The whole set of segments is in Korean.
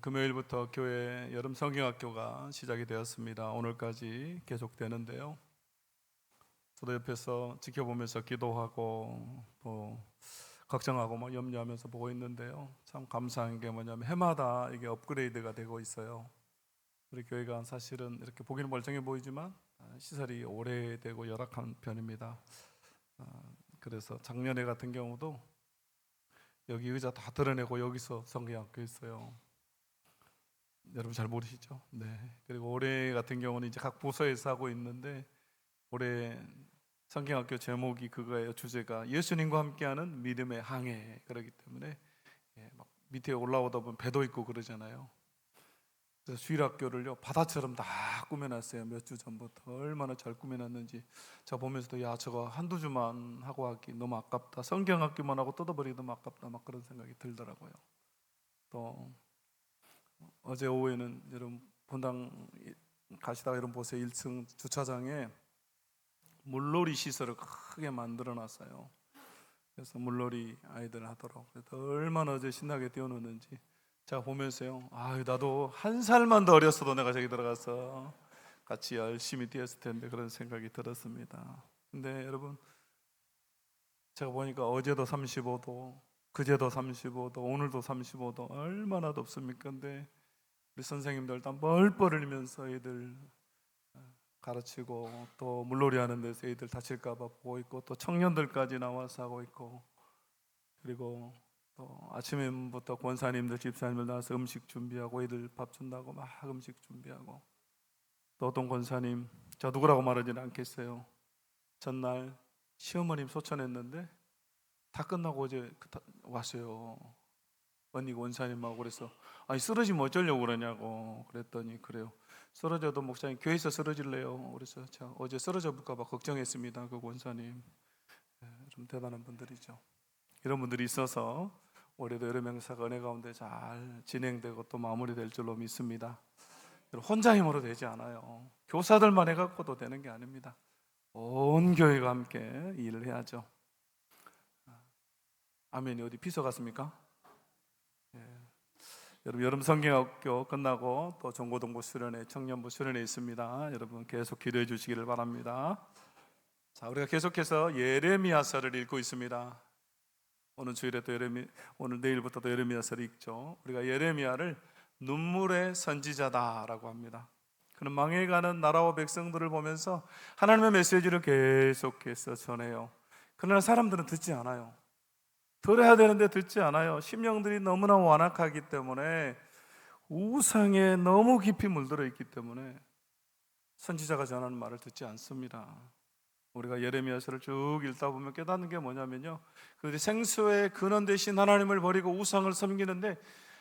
금요일부터 교회 여름 성경학교가 시작이 되었습니다. 오늘까지 계속되는데요. 저도 옆에서 지켜보면서 기도하고 또 걱정하고 막 염려하면서 보고 있는데요. 참 감사한 게 뭐냐면 해마다 이게 업그레이드가 되고 있어요. 우리 교회가 사실은 이렇게 보기는 멀쩡해 보이지만 시설이 오래되고 열악한 편입니다. 그래서 작년에 같은 경우도 여기 의자 다 드러내고 여기서 성경학교 있어요. 여러분 잘 모르시죠? 네. 그리고 올해 같은 경우는 이제 각 부서에서 하고 있는데 올해 성경학교 제목이 그거예요. 주제가 예수님과 함께하는 믿음의 항해. 그렇기 때문에 막 밑에 올라오다 보면 배도 있고 그러잖아요. 그래서 주일학교를요 바다처럼 다 꾸며놨어요. 몇 주 전부터 얼마나 잘 꾸며놨는지 저 보면서도 야 저거 한두 주만 하고 하기 너무 아깝다. 성경학교만 하고 뜯어버리기 너무 아깝다. 막 그런 생각이 들더라고요. 또 어제 오후에는 여러분 본당 가시다가 여러분 보세요. 1층 주차장에 물놀이 시설을 크게 만들어 놨어요. 그래서 물놀이 아이들 하도록. 그래서 얼마나 어제 신나게 뛰어노는지 제가 보면서요, 나도 한 살만 더 어렸어도 내가 저기 들어가서 같이 열심히 뛰었을 텐데 그런 생각이 들었습니다. 근데 여러분 제가 보니까 어제도 35도, 그제도 35도, 오늘도 35도 얼마나 덥습니까? 근데 우리 선생님들 다 뻘뻘 흘리면서 애들 가르치고 또 물놀이 하는 데서 애들 다칠까 봐 보고 있고 또 청년들까지 나와서 하고 있고 그리고 또 아침부터 권사님들 집사님들 나와서 음식 준비하고 애들 밥 준다고 막 음식 준비하고 또 어떤 권사님 저 누구라고 말하지는 않겠어요. 전날 시어머님 소천했는데 다 끝나고 어제 왔어요. 언니 원사님하고. 그래서 쓰러지면 어쩌려고 그러냐고 그랬더니 그래요. 쓰러져도 목사님 교회에서 쓰러질래요. 그래서 제가 어제 쓰러져 볼까 봐 걱정했습니다. 그 원사님 좀 대단한 분들이죠. 이런 분들이 있어서 올해도 여러 명사가 은혜 가운데 잘 진행되고 또 마무리될 줄로 믿습니다. 혼자 힘으로 되지 않아요. 교사들만 해갖고도 되는 게 아닙니다. 온 교회가 함께 일을 해야죠. 아멘이 어디 비서 같습니까? 여러분 여름 성경학교 끝나고 또 전고등부 수련회, 청년부 수련회 있습니다. 여러분 계속 기도해 주시기를 바랍니다. 자, 우리가 계속해서 예레미야서를 읽고 있습니다. 오늘 주일에 또 오늘 내일부터 또 예레미야서를 읽죠. 우리가 예레미야를 눈물의 선지자다라고 합니다. 그는 망해가는 나라와 백성들을 보면서 하나님의 메시지를 계속해서 전해요. 그러나 사람들은 듣지 않아요. 들어야 되는데 듣지 않아요. 심령들이 너무나 완악하기 때문에 우상에 너무 깊이 물들어 있기 때문에 선지자가 전하는 말을 듣지 않습니다. 우리가 예레미야서를 쭉 읽다 보면 깨닫는 게 뭐냐면요, 그들이 생수의 근원 되신 하나님을 버리고 우상을 섬기는데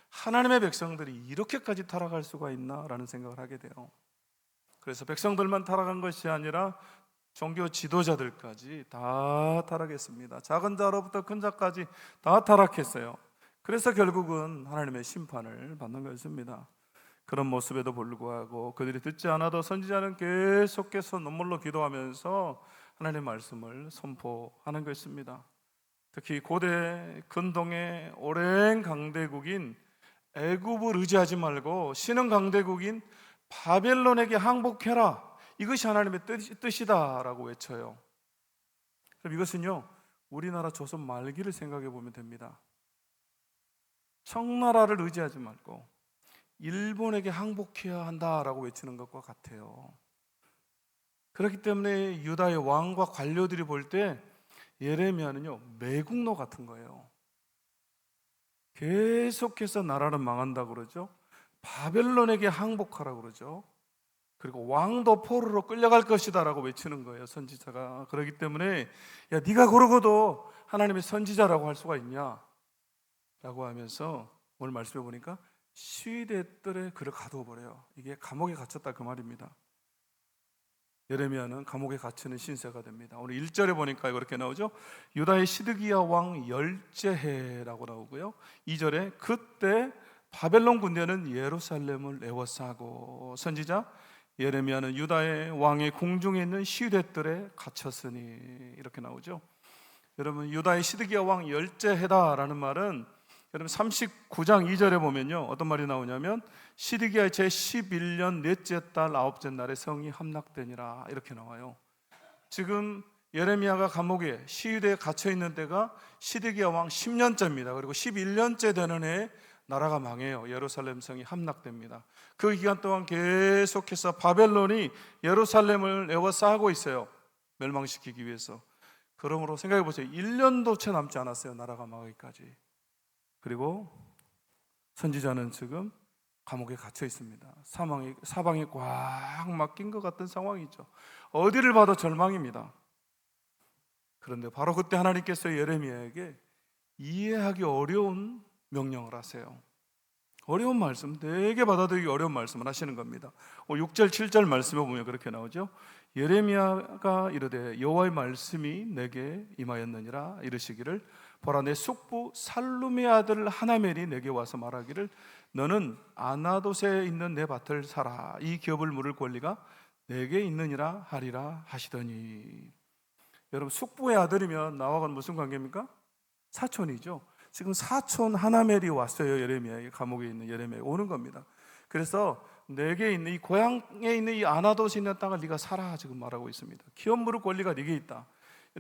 하나님의 백성들이 이렇게까지 타락할 수가 있나라는 생각을 하게 돼요. 그래서 백성들만 타락한 것이 아니라 종교 지도자들까지 다 타락했습니다. 작은 자로부터 큰 자까지 다 타락했어요. 그래서 결국은 하나님의 심판을 받는 것입니다. 그런 모습에도 불구하고 그들이 듣지 않아도 선지자는 계속해서 눈물로 기도하면서 하나님의 말씀을 선포하는 것입니다. 특히 고대 근동의 오랜 강대국인 애굽을 의지하지 말고 신흥 강대국인 바벨론에게 항복해라. 이것이 하나님의 뜻이다라고 외쳐요. 그럼 이것은요, 우리나라 조선 말기를 생각해 보면 됩니다. 청나라를 의지하지 말고 일본에게 항복해야 한다라고 외치는 것과 같아요. 그렇기 때문에 유다의 왕과 관료들이 볼 때 예레미야는요, 매국노 같은 거예요. 계속해서 나라는 망한다고 그러죠. 바벨론에게 항복하라고 그러죠. 그리고 왕도 포로로 끌려갈 것이다 라고 외치는 거예요, 선지자가. 그렇기 때문에 야, 네가 그러고도 하나님의 선지자라고 할 수가 있냐 라고 하면서 오늘 말씀해 보니까 시대들의 그를 가두어 버려요. 이게 감옥에 갇혔다 그 말입니다. 예레미야는 감옥에 갇히는 신세가 됩니다. 오늘 1절에 보니까 그렇게 나오죠. 유다의 시드기야 왕 열째해라고 나오고요, 2절에 그때 바벨론 군대는 예루살렘을 에워싸고 선지자 예레미야는 유다의 왕의 궁중에 있는 시대들에 갇혔으니 이렇게 나오죠. 여러분 유다의 시드기야 왕 열째 해다라는 말은 여러분 39장 2절에 보면요, 어떤 말이 나오냐면 시드기야 제11년 넷째 달 아홉째 날에 성이 함락되니라, 이렇게 나와요. 지금 예레미야가 감옥에 시위대에 갇혀 있는 때가 시드기야 왕 10년째입니다. 그리고 11년째 되는 해에 나라가 망해요. 예루살렘 성이 함락됩니다. 그 기간 동안 계속해서 바벨론이 예루살렘을 에워싸고 있어요. 멸망시키기 위해서. 그러므로 생각해 보세요. 1년도 채 남지 않았어요. 나라가 망하기까지. 그리고 선지자는 지금 감옥에 갇혀 있습니다. 사방이 꽉 막힌 것 같은 상황이죠. 어디를 봐도 절망입니다. 그런데 바로 그때 하나님께서 예레미야에게 이해하기 어려운 명령을 하세요. 어려운 말씀, 되게 받아들이기 어려운 말씀을 하시는 겁니다. 6절 7절 말씀에 보면 그렇게 나오죠. 예레미야가 이르되 여호와의 말씀이 내게 임하였느니라, 이르시기를 보라, 내 숙부 살룸의 아들 하나멜이 내게 와서 말하기를 너는 아나돗에 있는 내 밭을 사라, 이 기업을 물을 권리가 내게 있느니라 하리라 하시더니. 여러분, 숙부의 아들이면 나와는 무슨 관계입니까? 사촌이죠. 지금 사촌 하나멜이 왔어요. 예레미야에게, 감옥에 있는 예레미야에 오는 겁니다. 그래서 내게 있는 이 고향에 있는 이 아나돗에 있는 땅을 네가 사라, 지금 말하고 있습니다. 기업 물을 권리가 네게 있다.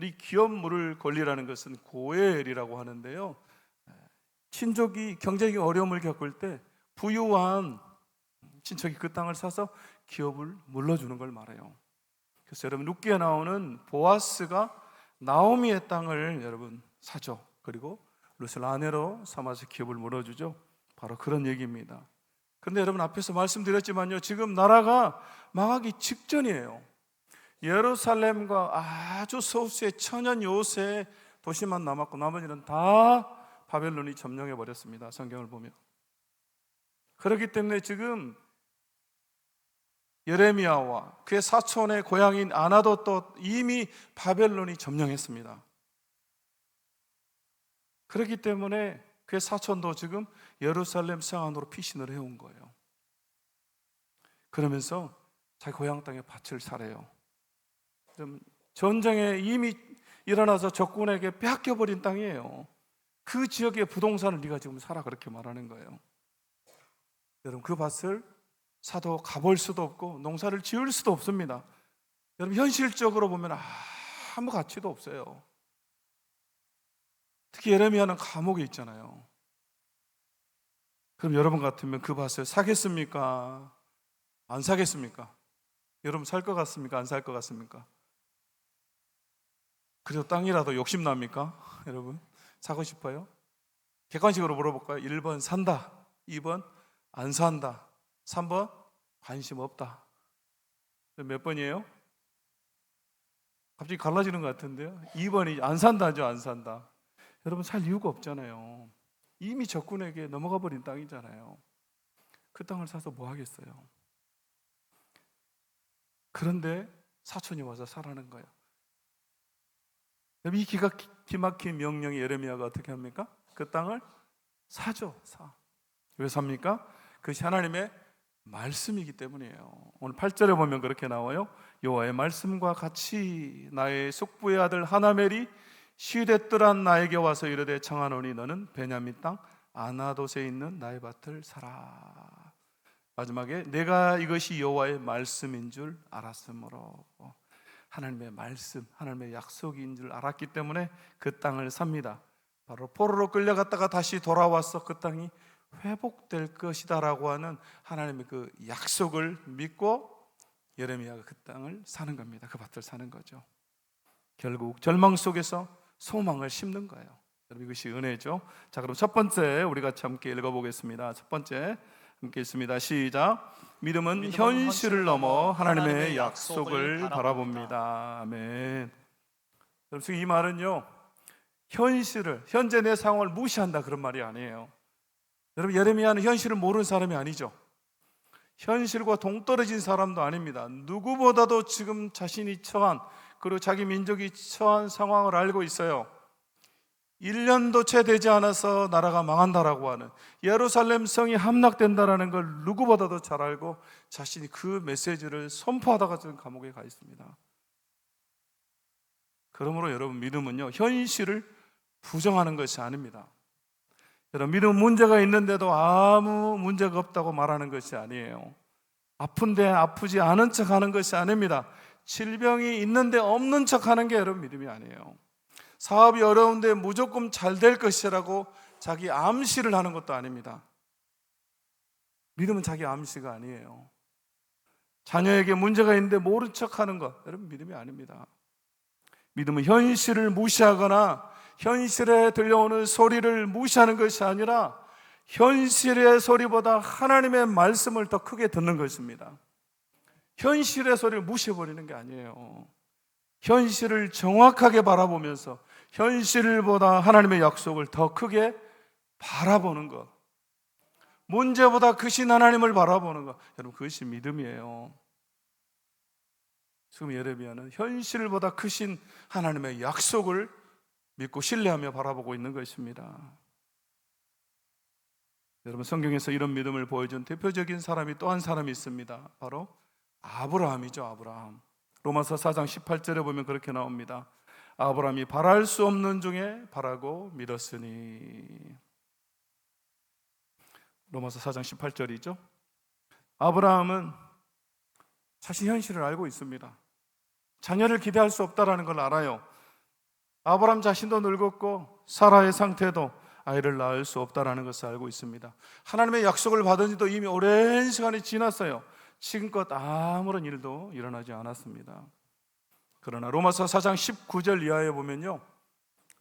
이 기업 물을 권리라는 것은 고엘이라고 하는데요, 친족이 경제적인 어려움을 겪을 때 부유한 친척이 그 땅을 사서 기업을 물러주는 걸 말해요. 그래서 여러분, 룻기에 나오는 보아스가 나오미의 땅을 여러분 사죠. 그리고 룻을 아내로 삼아서 기업을 물어주죠. 바로 그런 얘기입니다. 그런데 여러분, 앞에서 말씀드렸지만요, 지금 나라가 망하기 직전이에요. 예루살렘과 아주 소수의 천연 요새 도시만 남았고 나머지는 다 바벨론이 점령해 버렸습니다. 성경을 보면. 그렇기 때문에 지금 예레미야와 그의 사촌의 고향인 아나돗도 이미 바벨론이 점령했습니다. 그렇기 때문에 그의 사촌도 지금 예루살렘 성 안으로 피신을 해온 거예요. 그러면서 자기 고향 땅에 밭을 사래요. 전쟁에 이미 일어나서 적군에게 빼앗겨버린 땅이에요. 그 지역의 부동산을 네가 지금 사라, 그렇게 말하는 거예요. 여러분, 그 밭을 사도 가볼 수도 없고 농사를 지을 수도 없습니다. 여러분, 현실적으로 보면 아무 가치도 없어요. 특히 예레미야는 감옥에 있잖아요. 그럼 여러분 같으면 그 밭을 사겠습니까? 안 사겠습니까? 여러분, 살 것 같습니까? 안 살 것 같습니까? 그래도 땅이라도 욕심납니까? 여러분, 사고 싶어요? 객관식으로 물어볼까요? 1번 산다, 2번 안 산다, 3번 관심 없다. 몇 번이에요? 갑자기 갈라지는 것 같은데요. 2번이 안 산다죠. 안 산다. 여러분, 살 이유가 없잖아요. 이미 적군에게 넘어가 버린 땅이잖아요. 그 땅을 사서 뭐 하겠어요? 그런데 사촌이 와서 사라는 거예요. 이 기가 막힌 명령이 예레미야가 어떻게 합니까? 그 땅을 사죠. 사. 왜 삽니까? 그것이 하나님의 말씀이기 때문이에요. 오늘 8절에 보면 그렇게 나와요. 여호와의 말씀과 같이 나의 숙부의 아들 하나멜이 시됐더란 나에게 와서 이르되 청하노니 너는 베냐민 땅 아나돗에 있는 나의 밭을 사라. 마지막에 내가 이것이 여호와의 말씀인 줄 알았으므로, 하나님의 말씀, 하나님의 약속인 줄 알았기 때문에 그 땅을 삽니다. 바로 포로로 끌려갔다가 다시 돌아와서 그 땅이 회복될 것이다 라고 하는 하나님의 그 약속을 믿고 예레미야가 그 땅을 사는 겁니다. 그 밭을 사는 거죠. 결국 절망 속에서 소망을 심는 거예요. 여러분, 이것이 은혜죠. 자, 그럼 첫 번째 우리 같이 함께 읽어보겠습니다. 첫 번째 함께 읽습니다. 시작. 믿음은 현실을 넘어 하나님의 약속을 바라봅니다. 아멘. 여러분, 이 말은요, 현실을, 현재 내 상황을 무시한다, 그런 말이 아니에요. 여러분, 예레미야는 현실을 모르는 사람이 아니죠. 현실과 동떨어진 사람도 아닙니다. 누구보다도 지금 자신이 처한, 그리고 자기 민족이 처한 상황을 알고 있어요. 1년도 채 되지 않아서 나라가 망한다라고 하는, 예루살렘 성이 함락된다라는 걸 누구보다도 잘 알고 자신이 그 메시지를 선포하다가 지금 감옥에 가 있습니다. 그러므로 여러분, 믿음은요, 현실을 부정하는 것이 아닙니다. 여러분, 믿음은 문제가 있는데도 아무 문제가 없다고 말하는 것이 아니에요. 아픈데 아프지 않은 척 하는 것이 아닙니다. 질병이 있는데 없는 척 하는 게 여러분 믿음이 아니에요. 사업이 어려운데 무조건 잘 될 것이라고 자기 암시를 하는 것도 아닙니다. 믿음은 자기 암시가 아니에요. 자녀에게 문제가 있는데 모른 척 하는 것, 여러분 믿음이 아닙니다. 믿음은 현실을 무시하거나 현실에 들려오는 소리를 무시하는 것이 아니라 현실의 소리보다 하나님의 말씀을 더 크게 듣는 것입니다. 현실의 소리를 무시해버리는 게 아니에요. 현실을 정확하게 바라보면서 현실보다 하나님의 약속을 더 크게 바라보는 것, 문제보다 크신 하나님을 바라보는 것, 여러분 그것이 믿음이에요. 지금 예레미야는 현실보다 크신 하나님의 약속을 믿고 신뢰하며 바라보고 있는 것입니다. 여러분, 성경에서 이런 믿음을 보여준 대표적인 사람이 또 한 사람이 있습니다. 바로 아브라함이죠. 아브라함. 로마서 4장 18절에 보면 그렇게 나옵니다. 아브라함이 바랄 수 없는 중에 바라고 믿었으니. 로마서 4장 18절이죠. 아브라함은 자신 현실을 알고 있습니다. 자녀를 기대할 수 없다는 걸 알아요. 아브라함 자신도 늙었고 사라의 상태도 아이를 낳을 수 없다는 것을 알고 있습니다. 하나님의 약속을 받은 지도 이미 오랜 시간이 지났어요. 지금껏 아무런 일도 일어나지 않았습니다. 그러나 로마서 4장 19절 이하에 보면요,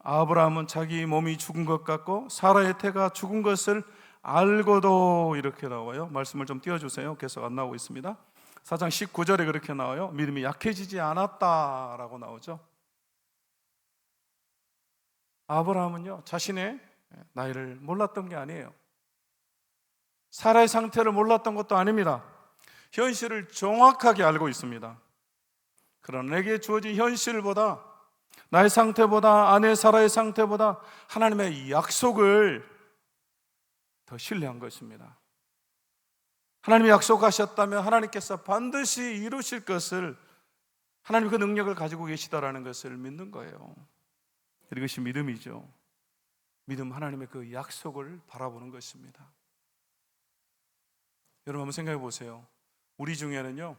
아브라함은 자기 몸이 죽은 것 같고 사라의 태가 죽은 것을 알고도, 이렇게 나와요. 말씀을 좀 띄워주세요. 계속 안 나오고 있습니다. 4장 19절에 그렇게 나와요. 믿음이 약해지지 않았다라고 나오죠. 아브라함은요, 자신의 나이를 몰랐던 게 아니에요. 사라의 상태를 몰랐던 것도 아닙니다. 현실을 정확하게 알고 있습니다. 그러나 내게 주어진 현실보다, 나의 상태보다, 아내 사라의 상태보다 하나님의 약속을 더 신뢰한 것입니다. 하나님이 약속하셨다면 하나님께서 반드시 이루실 것을, 하나님 그 능력을 가지고 계시다라는 것을 믿는 거예요. 이것이 믿음이죠. 믿음, 하나님의 그 약속을 바라보는 것입니다. 여러분 한번 생각해 보세요. 우리 중에는요,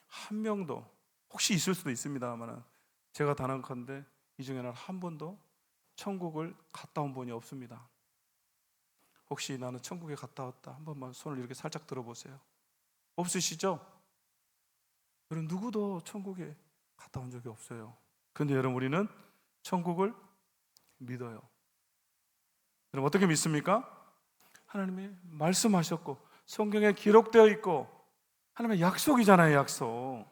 한 명도, 혹시 있을 수도 있습니다만 제가 단언컨대 이 중에는 한 번도 천국을 갔다 온 분이 없습니다. 혹시 나는 천국에 갔다 왔다, 한 번만 손을 이렇게 살짝 들어보세요. 없으시죠? 여러분 누구도 천국에 갔다 온 적이 없어요. 그런데 여러분 우리는 천국을 믿어요. 여러분 어떻게 믿습니까? 하나님이 말씀하셨고 성경에 기록되어 있고 하나님의 약속이잖아요. 약속.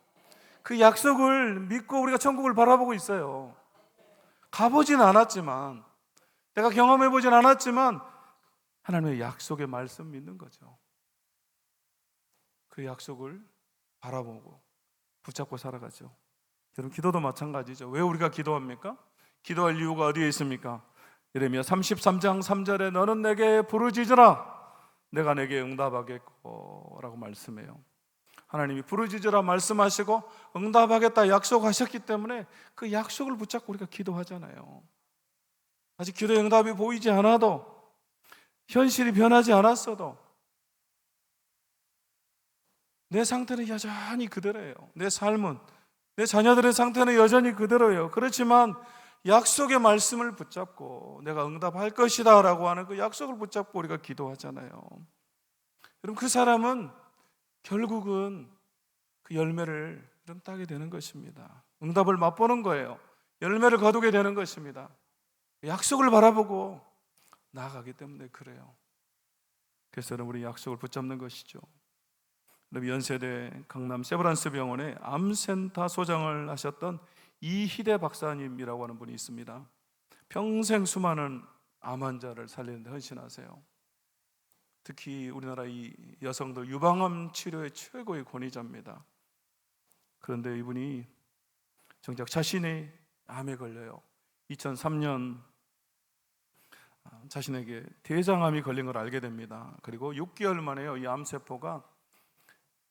그 약속을 믿고 우리가 천국을 바라보고 있어요. 가보진 않았지만, 내가 경험해보진 않았지만 하나님의 약속의 말씀 믿는 거죠. 그 약속을 바라보고 붙잡고 살아가죠. 여러분 기도도 마찬가지죠. 왜 우리가 기도합니까? 기도할 이유가 어디에 있습니까? 예레미야 33장 3절에 너는 내게 부르짖으라 내가 내게 응답하겠고 라고 말씀해요. 하나님이 부르짖으라 말씀하시고 응답하겠다 약속하셨기 때문에 그 약속을 붙잡고 우리가 기도하잖아요. 아직 기도의 응답이 보이지 않아도, 현실이 변하지 않았어도 내 상태는 여전히 그대로예요. 내 삶은, 내 자녀들의 상태는 여전히 그대로예요. 그렇지만 약속의 말씀을 붙잡고 내가 응답할 것이다 라고 하는 그 약속을 붙잡고 우리가 기도하잖아요. 여러분 그 사람은 결국은 그 열매를 좀 따게 되는 것입니다. 응답을 맛보는 거예요. 열매를 거두게 되는 것입니다. 약속을 바라보고 나아가기 때문에 그래요. 그래서 우리 약속을 붙잡는 것이죠. 연세대 강남 세브란스 병원에 암센터 소장을 하셨던 이희대 박사님이라고 하는 분이 있습니다. 평생 수많은 암 환자를 살리는 데 헌신하세요. 특히 우리나라 이 여성들 유방암 치료의 최고의 권위자입니다. 그런데 이분이 정작 자신의 암에 걸려요. 2003년 자신에게 대장암이 걸린 걸 알게 됩니다. 그리고 6개월 만에요, 이 암세포가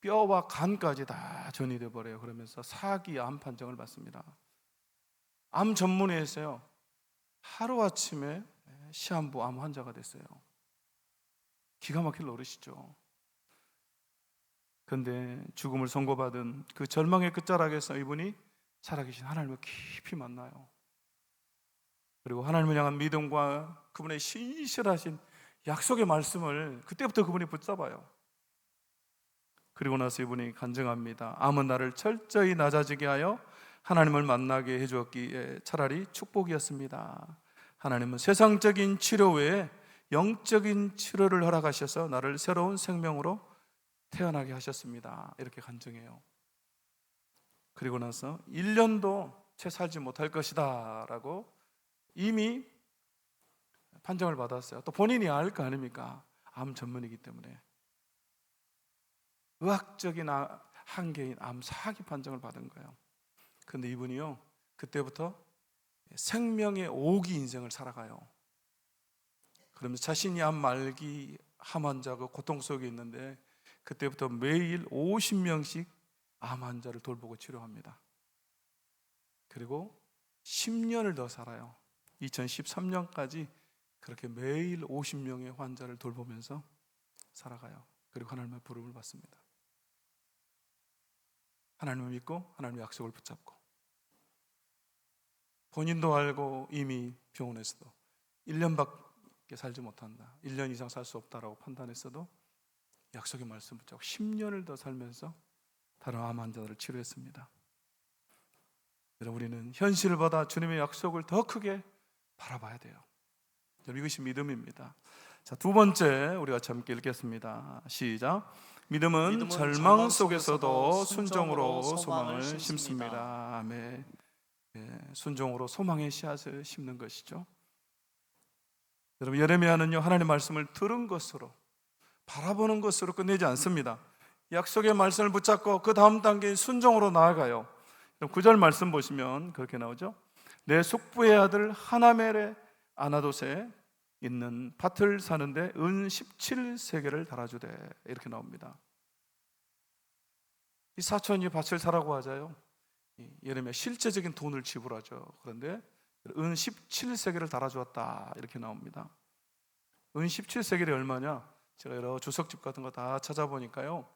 뼈와 간까지 다 전이돼 버려요. 그러면서 4기 암 판정을 받습니다. 암 전문의에서요, 하루아침에 시한부 암 환자가 됐어요. 기가 막힐 노릇이죠. 그런데 죽음을 선고받은 그 절망의 끝자락에서 이분이 살아계신 하나님을 깊이 만나요. 그리고 하나님을 향한 믿음과 그분의 신실하신 약속의 말씀을 그때부터 그분이 붙잡아요. 그리고 나서 이분이 간증합니다. 암은 나를 철저히 낮아지게 하여 하나님을 만나게 해주었기에 차라리 축복이었습니다. 하나님은 세상적인 치료 외에 영적인 치료를 허락하셔서 나를 새로운 생명으로 태어나게 하셨습니다. 이렇게 간증해요. 그리고 나서 1년도 채 살지 못할 것이다 라고 이미 판정을 받았어요. 또 본인이 알 거 아닙니까? 암 전문이기 때문에. 의학적인 한계인 암 사기 판정을 받은 거예요. 그런데 이분이요, 그때부터 생명의 5기 인생을 살아가요. 그러면서 자신이 암 말기 암 환자가 고통 속에 있는데 그때부터 매일 50명씩 암 환자를 돌보고 치료합니다. 그리고 10년을 더 살아요. 2013년까지 그렇게 매일 50명의 환자를 돌보면서 살아가요. 그리고 하나님의 부름을 받습니다. 하나님을 믿고 하나님의 약속을 붙잡고, 본인도 알고 이미 병원에서도 1년밖에 살지 못한다, 1년 이상 살 수 없다라고 판단했어도 약속의 말씀 붙잡고 10년을 더 살면서 다른 암 환자들을 치료했습니다. 여러분, 우리는 현실을 보다 주님의 약속을 더 크게 바라봐야 돼요. 이것이 믿음입니다. 자, 두 번째 우리가 함께 읽겠습니다. 시작. 믿음은 절망 속에서도 순종으로 소망을 심습니다. 아멘. 순종으로 소망의 씨앗을 심는 것이죠. 여러분, 예레미야는요, 하나님의 말씀을 들은 것으로, 바라보는 것으로 끝내지 않습니다. 약속의 말씀을 붙잡고 그 다음 단계인 순종으로 나아가요. 9절 말씀 보시면 그렇게 나오죠. 내 숙부의 아들 하나멜의 아나돗에 있는 밭을 사는데 은 17세겔을 달아주되, 이렇게 나옵니다. 이 사촌이 밭을 사라고 하자요, 예레미야 실제적인 돈을 지불하죠. 그런데 은 17세겔을 달아주었다, 이렇게 나옵니다. 은 17세겔이 얼마냐? 제가 여러 주석집 같은 거 다 찾아보니까요,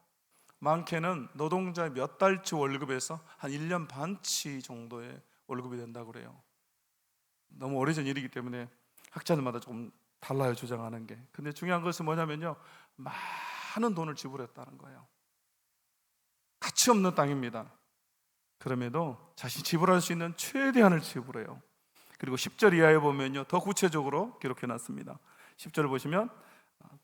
많게는 노동자의 몇 달치 월급에서 한 1년 반치 정도의 월급이 된다고 그래요. 너무 오래전 일이기 때문에 학자들마다 조금 달라요, 주장하는 게. 근데 중요한 것은 뭐냐면요, 많은 돈을 지불했다는 거예요. 가치 없는 땅입니다. 그럼에도 자신이 지불할 수 있는 최대한을 지불해요. 그리고 10절 이하에 보면요, 더 구체적으로 기록해놨습니다. 10절을 보시면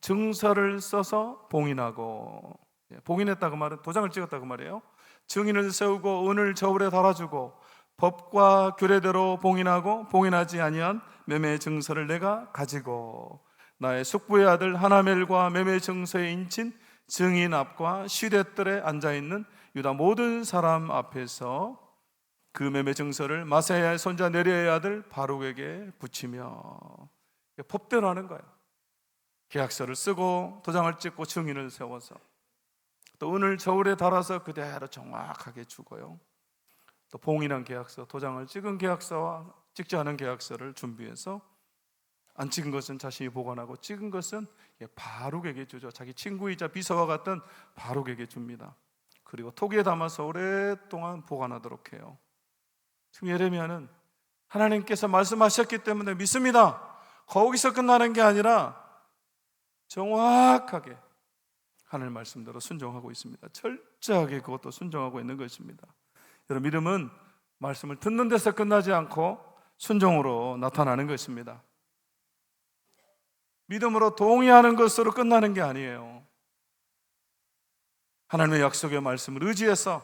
증서를 써서 봉인하고, 봉인했다고 말은 도장을 찍었다고 말이에요. 증인을 세우고 은을 저울에 달아주고 법과 규례대로 봉인하고 봉인하지 아니한 매매 증서를 내가 가지고 나의 숙부의 아들 하나멜과 매매 증서에 인친 증인 앞과 시대뜰에 앉아있는 유다 모든 사람 앞에서 그 매매 증서를 마세야의 손자 네리야의 아들 바룩에게 붙이며, 법대로 하는 거예요. 계약서를 쓰고 도장을 찍고 증인을 세워서 또 은을 저울에 달아서 그대로 정확하게 주고요. 또 봉인한 계약서, 도장을 찍은 계약서와 찍지 않은 계약서를 준비해서 안 찍은 것은 자신이 보관하고 찍은 것은 바룩에게 주죠. 자기 친구이자 비서와 같은 바룩에게 줍니다. 그리고 토기에 담아서 오랫동안 보관하도록 해요. 지금 예레미야는 하나님께서 말씀하셨기 때문에 믿습니다, 거기서 끝나는 게 아니라 정확하게 하나님 말씀대로 순종하고 있습니다. 철저하게 그것도 순종하고 있는 것입니다. 여러분, 믿음은 말씀을 듣는 데서 끝나지 않고 순종으로 나타나는 것입니다. 믿음으로 동의하는 것으로 끝나는 게 아니에요. 하나님의 약속의 말씀을 의지해서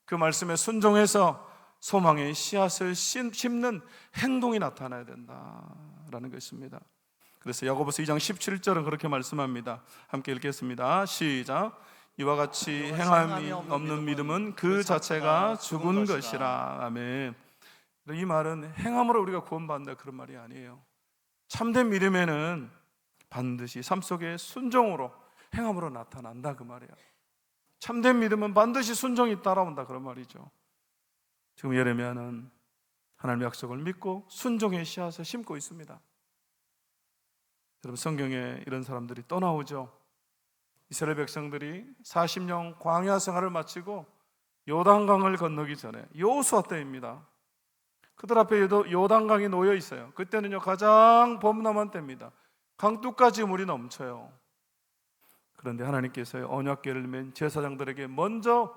그 말씀에 순종해서 소망의 씨앗을 심는 행동이 나타나야 된다라는 것입니다. 그래서 야고보서 2장 17절은 그렇게 말씀합니다. 함께 읽겠습니다. 시작. 이와 같이 행함이 없는 믿음은 그 자체가 죽은 것이라. 아멘. 이 말은 행함으로 우리가 구원받는다 그런 말이 아니에요. 참된 믿음에는 반드시 삶 속에 순종으로, 행함으로 나타난다 그 말이에요. 참된 믿음은 반드시 순종이 따라온다 그런 말이죠. 지금 예레미야는 하나님의 약속을 믿고 순종의 씨앗을 심고 있습니다. 여러분 성경에 이런 사람들이 또 나오죠. 이스라엘 백성들이 40년 광야 생활을 마치고 요단강을 건너기 전에 여호수아 때입니다. 그들 앞에 요단강이 놓여 있어요. 그때는요 가장 범람한 때입니다. 강둑까지 물이 넘쳐요. 그런데 하나님께서 언약궤를 맨 제사장들에게 먼저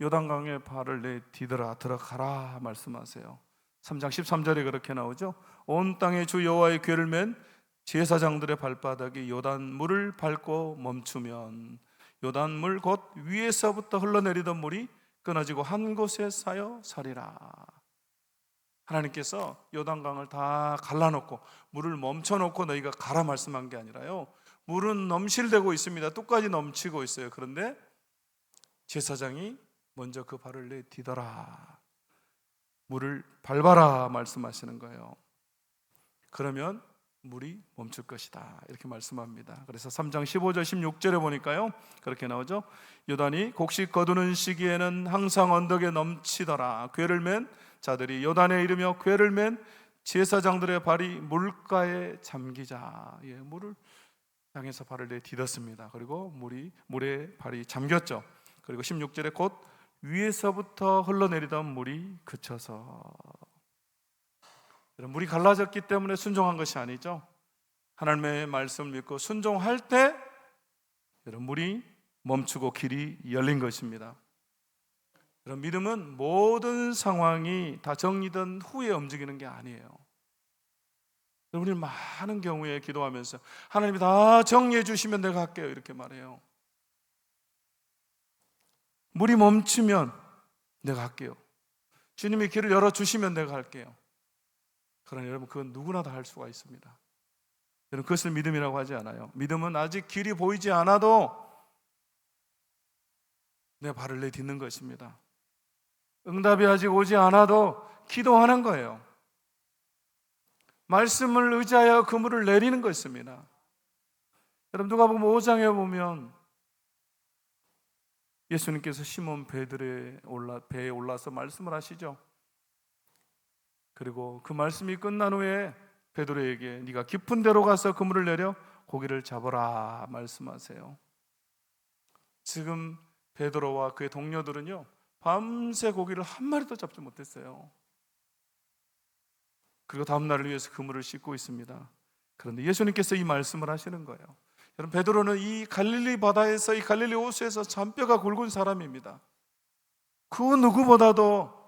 요단강에 발을 내디뎌라 들어가라 말씀하세요. 3장 13절에 그렇게 나오죠. 온 땅에 주 여호와의 궤를 맨 제사장들의 발바닥이 요단물을 밟고 멈추면 요단물 곧 위에서부터 흘러내리던 물이 끊어지고 한 곳에 쌓여 서리라. 하나님께서 요단강을 다 갈라놓고 물을 멈춰놓고 너희가 가라 말씀한 게 아니라요, 물은 넘실대고 있습니다. 뚝까지 넘치고 있어요. 그런데 제사장이 먼저 그 발을 내디뎌라, 물을 밟아라 말씀하시는 거예요. 그러면 물이 멈출 것이다 이렇게 말씀합니다. 그래서 3장 15절 16절에 보니까요 그렇게 나오죠. 요단이 곡식 거두는 시기에는 항상 언덕에 넘치더라. 궤를 맨 자들이 요단에 이르며 궤를 맨 제사장들의 발이 물가에 잠기자. 물을 향해서 발을 내디뎠습니다. 그리고 물에 발이 잠겼죠. 그리고 16절에 곧 위에서부터 흘러내리던 물이 그쳐서. 물이 갈라졌기 때문에 순종한 것이 아니죠. 하나님의 말씀을 믿고 순종할 때 물이 멈추고 길이 열린 것입니다. 믿음은 모든 상황이 다 정리된 후에 움직이는 게 아니에요. 우리는 많은 경우에 기도하면서 하나님이 다 정리해 주시면 내가 할게요 이렇게 말해요. 물이 멈추면 내가 할게요. 주님이 길을 열어주시면 내가 할게요. 그러나 여러분 그건 누구나 다 할 수가 있습니다. 여러분 그것을 믿음이라고 하지 않아요. 믿음은 아직 길이 보이지 않아도 내 발을 내딛는 것입니다. 응답이 아직 오지 않아도 기도하는 거예요. 말씀을 의지하여 그물을 내리는 것입니다. 여러분 누가복음 5장에 보면 예수님께서 시몬 배에 올라서 말씀을 하시죠. 그리고 그 말씀이 끝난 후에 베드로에게 네가 깊은 데로 가서 그물을 내려 고기를 잡아라 말씀하세요. 지금 베드로와 그의 동료들은요 밤새 고기를 한 마리도 잡지 못했어요. 그리고 다음 날을 위해서 그물을 씻고 있습니다. 그런데 예수님께서 이 말씀을 하시는 거예요. 여러분 베드로는 이 갈릴리 바다에서 이 갈릴리 호수에서 잔뼈가 굵은 사람입니다. 그 누구보다도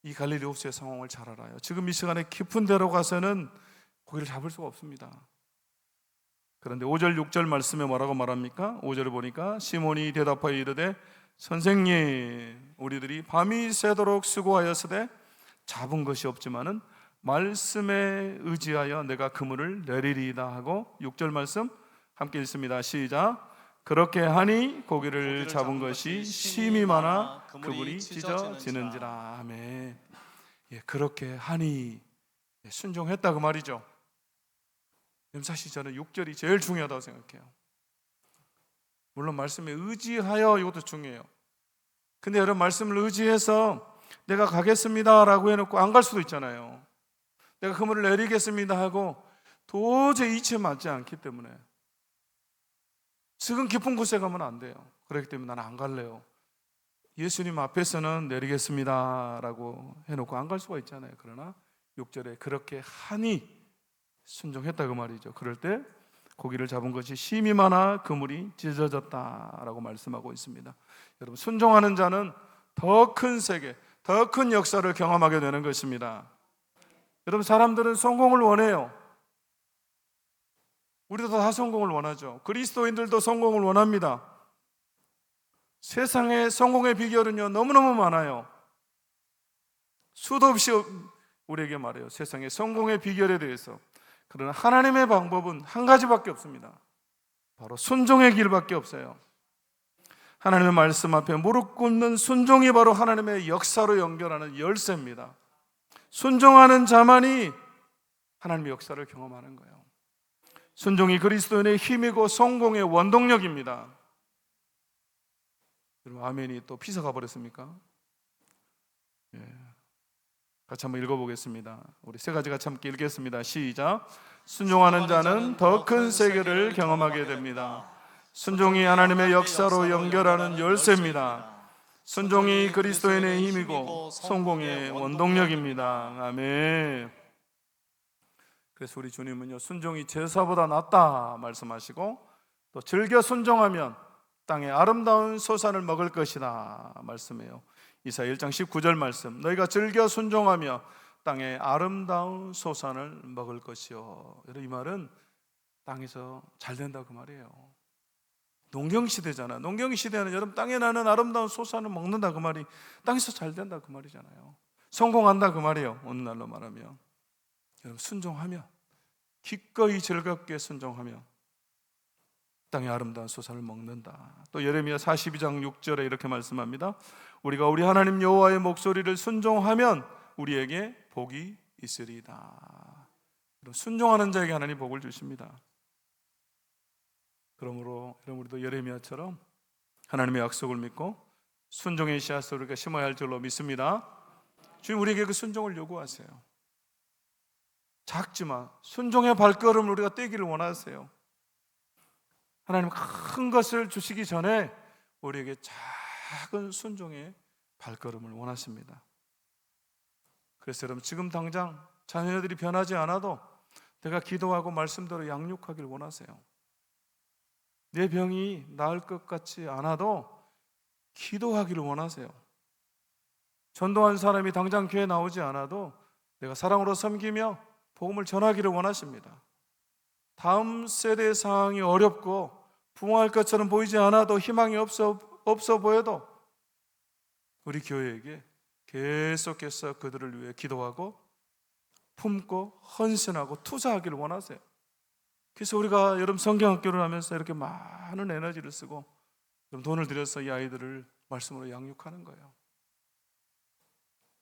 이 갈릴리 호수의 상황을 잘 알아요. 지금 이 시간에 깊은 데로 가서는 고기를 잡을 수가 없습니다. 그런데 5절 6절 말씀에 뭐라고 말합니까? 5절을 보니까 시몬이 대답하여 이르되 선생님 우리들이 밤이 새도록 수고하였으되 잡은 것이 없지만은 말씀에 의지하여 내가 그물을 내리리이다 하고 6절 말씀 함께 읽습니다. 시작. 그렇게 하니 고기를 잡은 것이 심이 많아 그물이 찢어지는지라. 아멘. 그렇게 하니 순종했다 그 말이죠. 사실 저는 6절이 제일 중요하다고 생각해요. 물론 말씀에 의지하여 이것도 중요해요. 근데 여러분 말씀을 의지해서 내가 가겠습니다 라고 해놓고 안 갈 수도 있잖아요. 내가 그물을 내리겠습니다 하고 도저히 이치에 맞지 않기 때문에 지금 깊은 곳에 가면 안 돼요. 그렇기 때문에 나는 안 갈래요. 예수님 앞에서는 내리겠습니다 라고 해놓고 안 갈 수가 있잖아요. 그러나 6절에 그렇게 하니 순종했다 그 말이죠. 그럴 때 고기를 잡은 것이 심이 많아 그물이 찢어졌다라고 말씀하고 있습니다. 여러분 순종하는 자는 더 큰 세계, 더 큰 역사를 경험하게 되는 것입니다. 여러분 사람들은 성공을 원해요. 우리도 다 성공을 원하죠. 그리스도인들도 성공을 원합니다. 세상의 성공의 비결은요 너무너무 많아요. 수도 없이 우리에게 말해요. 세상의 성공의 비결에 대해서. 그러나 하나님의 방법은 한 가지밖에 없습니다. 바로 순종의 길밖에 없어요. 하나님의 말씀 앞에 무릎 꿇는 순종이 바로 하나님의 역사로 연결하는 열쇠입니다. 순종하는 자만이 하나님의 역사를 경험하는 거예요. 순종이 그리스도인의 힘이고 성공의 원동력입니다. 여러분 아멘이 또 피서가 버렸습니까? 같이 한번 읽어보겠습니다. 우리 세 가지 같이 함께 읽겠습니다. 시작. 순종하는 자는 더 큰 세계를 경험하게 됩니다. 순종이 하나님의 역사로 연결하는 열쇠입니다. 순종이 그리스도인의 힘이고 성공의 원동력입니다. 아멘. 그래서 우리 주님은요, 순종이 제사보다 낫다 말씀하시고, 또 즐겨 순종하면 땅의 아름다운 소산을 먹을 것이다 말씀해요. 이사야 1장 19절 말씀, 너희가 즐겨 순종하며 땅의 아름다운 소산을 먹을 것이요. 이 말은 땅에서 잘 된다 그 말이에요. 농경시대잖아. 농경시대는 여러분 땅에 나는 아름다운 소산을 먹는다 그 말이 땅에서 잘 된다 그 말이잖아요. 성공한다 그 말이에요. 오늘날로 말하면 여러분 순종하면, 기꺼이 즐겁게 순종하면 땅의 아름다운 소산을 먹는다. 또 예레미야 42장 6절에 이렇게 말씀합니다. 우리가 우리 하나님 여호와의 목소리를 순종하면 우리에게 복이 있으리다. 순종하는 자에게 하나님 복을 주십니다. 그러므로 우리도 예레미야처럼 하나님의 약속을 믿고 순종의 씨앗을 우리가 심어야 할 줄로 믿습니다. 주님 우리에게 그 순종을 요구하세요. 작지만 순종의 발걸음을 우리가 떼기를 원하세요. 하나님 큰 것을 주시기 전에 우리에게 작은 순종의 발걸음을 원하십니다. 그래서 여러분 지금 당장 자녀들이 변하지 않아도 내가 기도하고 말씀대로 양육하길 원하세요. 내 병이 나을 것 같지 않아도 기도하기를 원하세요. 전도한 사람이 당장 교회에 나오지 않아도 내가 사랑으로 섬기며 복음을 전하기를 원하십니다. 다음 세대의 상황이 어렵고 부흥할 것처럼 보이지 않아도 희망이 없어 보여도 우리 교회에게 계속해서 그들을 위해 기도하고 품고 헌신하고 투자하기를 원하세요. 그래서 우리가 여러분 성경학교를 하면서 이렇게 많은 에너지를 쓰고 돈을 들여서 이 아이들을 말씀으로 양육하는 거예요.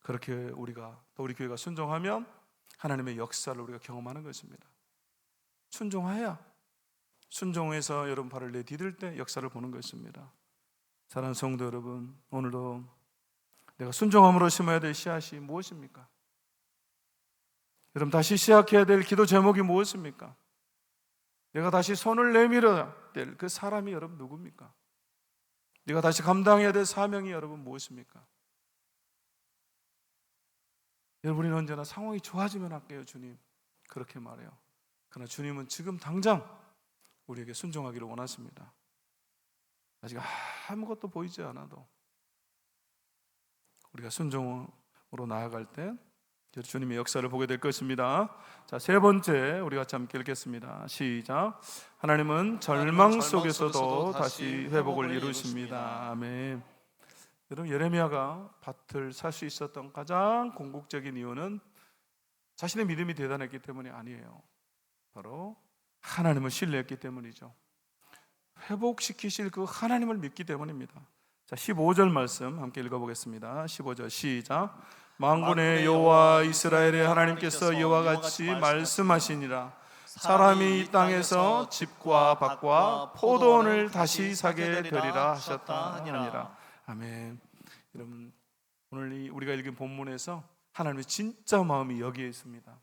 그렇게 우리가 또 우리 교회가 순종하면 하나님의 역사를 우리가 경험하는 것입니다. 순종해야 순종해서 여러분 발을 내디딜 때 역사를 보는 것입니다. 사랑하는 성도 여러분, 오늘도 내가 순종함으로 심어야 될 씨앗이 무엇입니까? 여러분 다시 시작해야 될 기도 제목이 무엇입니까? 내가 다시 손을 내밀어야 될 그 사람이 여러분 누굽니까? 내가 다시 감당해야 될 사명이 여러분 무엇입니까? 여러분이 언제나 상황이 좋아지면 할게요 주님, 그렇게 말해요. 그러나 주님은 지금 당장 우리에게 순종하기를 원하십니다. 아직 아무것도 보이지 않아도 우리가 순종으로 나아갈 때 주님의 역사를 보게 될 것입니다. 자, 세 번째 우리 같이 함께 읽겠습니다. 시작. 하나님은 절망 속에서도 다시 회복을 이루십니다. 아멘. 여러분 예레미야가 밭을 살 수 있었던 가장 궁극적인 이유는 자신의 믿음이 대단했기 때문이 아니에요. 바로 하나님을 신뢰했기 때문이죠. 회복시키실 그 하나님을 믿기 때문입니다. 자, 15절 말씀 함께 읽어보겠습니다. 15절 시작. 만군의 여호와 이스라엘의 하나님께서 이와 같이 말씀하시니라. 사람이 이 땅에서 집과 밭과 포도원을 다시 사게 되리라 하셨다 하니라. 아멘. 여러분 오늘 우리가 읽은 본문에서 하나님의 진짜 마음이 여기에 있습니다.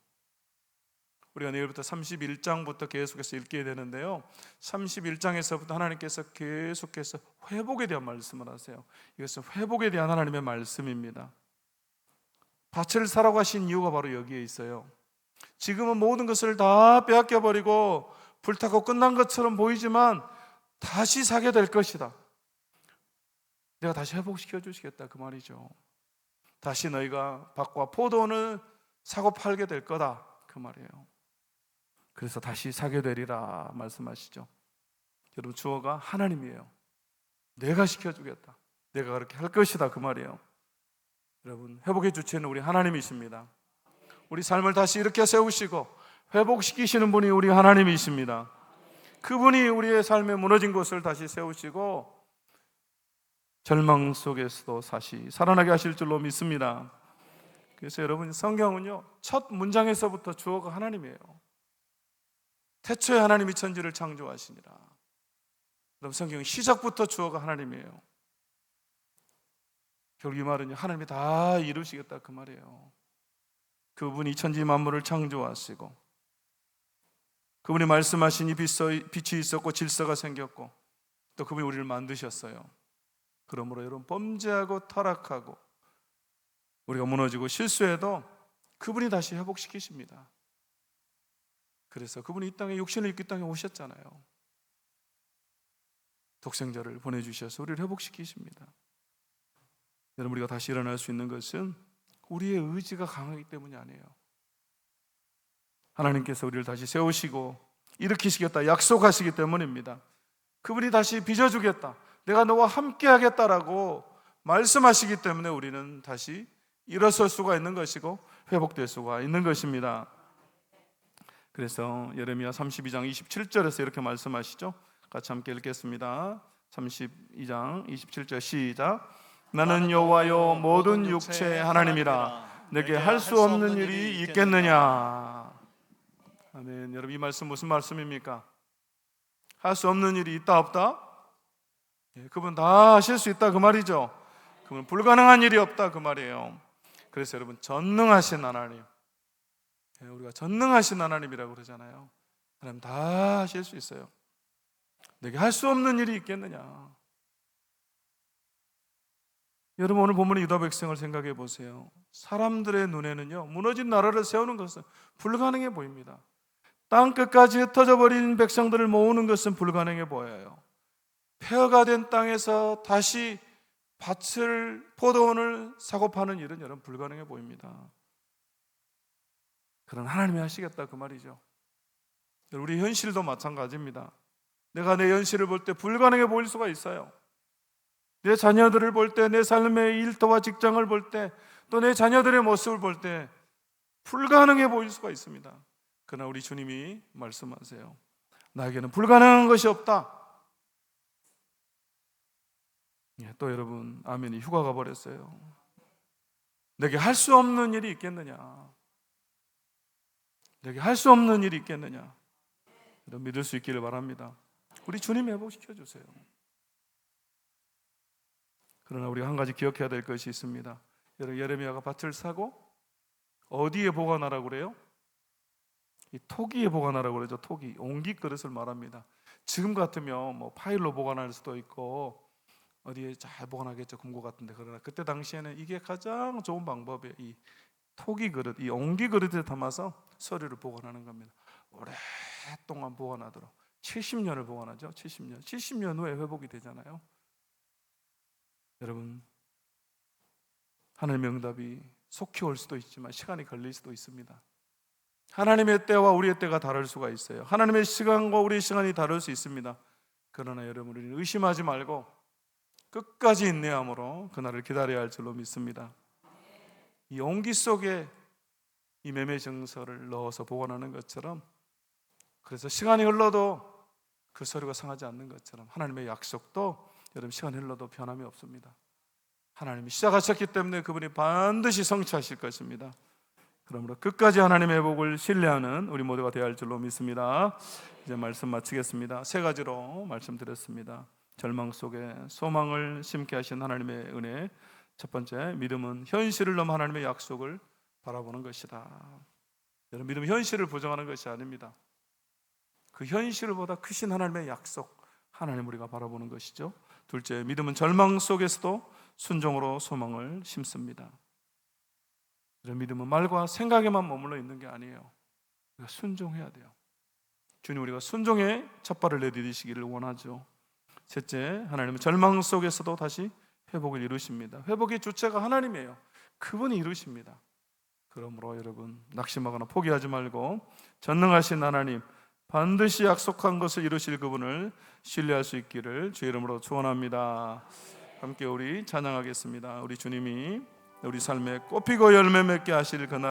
우리가 내일부터 31장부터 계속해서 읽게 되는데요, 31장에서부터 하나님께서 계속해서 회복에 대한 말씀을 하세요. 이것은 회복에 대한 하나님의 말씀입니다. 밭을 사라고 하신 이유가 바로 여기에 있어요. 지금은 모든 것을 다 빼앗겨버리고 불타고 끝난 것처럼 보이지만 다시 사게 될 것이다. 내가 다시 회복시켜 주시겠다 그 말이죠. 다시 너희가 밭과 포도원을 사고 팔게 될 거다 그 말이에요. 그래서 다시 사게 되리라 말씀하시죠. 여러분 주어가 하나님이에요. 내가 시켜주겠다, 내가 그렇게 할 것이다 그 말이에요. 여러분 회복의 주체는 우리 하나님이십니다. 우리 삶을 다시 이렇게 세우시고 회복시키시는 분이 우리 하나님이십니다. 그분이 우리의 삶에 무너진 것을 다시 세우시고 절망 속에서도 다시 살아나게 하실 줄로 믿습니다. 그래서 여러분 성경은요 첫 문장에서부터 주어가 하나님이에요. 태초에 하나님이 천지를 창조하시니라. 여러분 성경은 시작부터 주어가 하나님이에요. 결국 이 말은 하나님이 다 이루시겠다 그 말이에요. 그분이 천지 만물을 창조하시고 그분이 말씀하신 이 빛이 있었고 질서가 생겼고 또 그분이 우리를 만드셨어요. 그러므로 여러분, 범죄하고 타락하고 우리가 무너지고 실수해도 그분이 다시 회복시키십니다. 그래서 그분이 이 땅에 육신을 입고 이 땅에 오셨잖아요. 독생자를 보내주셔서 우리를 회복시키십니다. 여러분, 우리가 다시 일어날 수 있는 것은 우리의 의지가 강하기 때문이 아니에요. 하나님께서 우리를 다시 세우시고 일으키시겠다 약속하시기 때문입니다. 그분이 다시 빚어주겠다, 내가 너와 함께 하겠다라고 말씀하시기 때문에 우리는 다시 일어설 수가 있는 것이고 회복될 수가 있는 것입니다. 그래서 예레미야 32장 27절에서 이렇게 말씀하시죠. 같이 함께 읽겠습니다. 32장 27절 시작. 나는 여호와여 모든 육체의 하나님이라 내게 할 수 없는 일이 있겠느냐. 아멘. 여러분, 이 말씀 무슨 말씀입니까? 할 수 없는 일이 있다 없다? 그분 다 하실 수 있다 그 말이죠. 그분 불가능한 일이 없다 그 말이에요. 그래서 여러분, 전능하신 하나님, 우리가 전능하신 하나님이라고 그러잖아요. 하나님 다 하실 수 있어요. 내게 할 수 없는 일이 있겠느냐. 여러분, 오늘 본문의 유다 백성을 생각해 보세요. 사람들의 눈에는요, 무너진 나라를 세우는 것은 불가능해 보입니다. 땅 끝까지 흩어져 버린 백성들을 모으는 것은 불가능해 보여요. 폐허가 된 땅에서 다시 포도원을 사고 파는 일은 여러분 불가능해 보입니다. 그런 하나님이 하시겠다 그 말이죠. 우리 현실도 마찬가지입니다. 내가 내 현실을 볼 때 불가능해 보일 수가 있어요. 내 자녀들을 볼 때, 내 삶의 일터와 직장을 볼 때, 또 내 자녀들의 모습을 볼 때 불가능해 보일 수가 있습니다. 그러나 우리 주님이 말씀하세요. 나에게는 불가능한 것이 없다. 또 여러분, 아멘이 휴가 가버렸어요. 내게 할 수 없는 일이 있겠느냐. 내게 할 수 없는 일이 있겠느냐. 여러분, 믿을 수 있기를 바랍니다. 우리 주님 회복시켜 주세요. 그러나 우리가 한 가지 기억해야 될 것이 있습니다. 여러분, 예레미야가 밭을 사고 어디에 보관하라고 그래요? 이 토기에 보관하라고 그러죠. 토기, 옹기 그릇을 말합니다. 지금 같으면 뭐 파일로 보관할 수도 있고 어디에 잘 보관하겠죠, 금고 같은데. 그러나 그때 당시에는 이게 가장 좋은 방법이에요. 이 토기 그릇, 이 옹기 그릇에 담아서 서류를 보관하는 겁니다. 오랫동안 보관하도록 70년을 보관하죠. 70년 후에 회복이 되잖아요. 여러분, 하나님의 응답이 속히 올 수도 있지만 시간이 걸릴 수도 있습니다. 하나님의 때와 우리의 때가 다를 수가 있어요. 하나님의 시간과 우리의 시간이 다를 수 있습니다. 그러나 여러분, 우리는 의심하지 말고 끝까지 인내함으로 그날을 기다려야 할 줄로 믿습니다. 이 옹기 속에 이 매매 증서를 넣어서 보관하는 것처럼, 그래서 시간이 흘러도 그 서류가 상하지 않는 것처럼 하나님의 약속도 여러분 시간이 흘러도 변함이 없습니다. 하나님이 시작하셨기 때문에 그분이 반드시 성취하실 것입니다. 그러므로 끝까지 하나님의 복을 신뢰하는 우리 모두가 되어야 할 줄로 믿습니다. 이제 말씀 마치겠습니다. 세 가지로 말씀드렸습니다. 절망 속에 소망을 심게 하신 하나님의 은혜. 첫 번째, 믿음은 현실을 넘어 하나님의 약속을 바라보는 것이다. 여러분, 믿음은 현실을 부정하는 것이 아닙니다. 그 현실보다 크신 하나님의 약속, 하나님 우리가 바라보는 것이죠. 둘째, 믿음은 절망 속에서도 순종으로 소망을 심습니다. 믿음은 말과 생각에만 머물러 있는 게 아니에요. 우리가 순종해야 돼요. 주님, 우리가 순종의 첫 발을 내디디시기를 원하죠. 셋째, 하나님은 절망 속에서도 다시 회복을 이루십니다. 회복의 주체가 하나님이에요. 그분이 이루십니다. 그러므로 여러분, 낙심하거나 포기하지 말고 전능하신 하나님, 반드시 약속한 것을 이루실 그분을 신뢰할 수 있기를 주의 이름으로 축원합니다. 함께 우리 찬양하겠습니다. 우리 주님이 우리 삶에 꽃피고 열매 맺게 하실 그날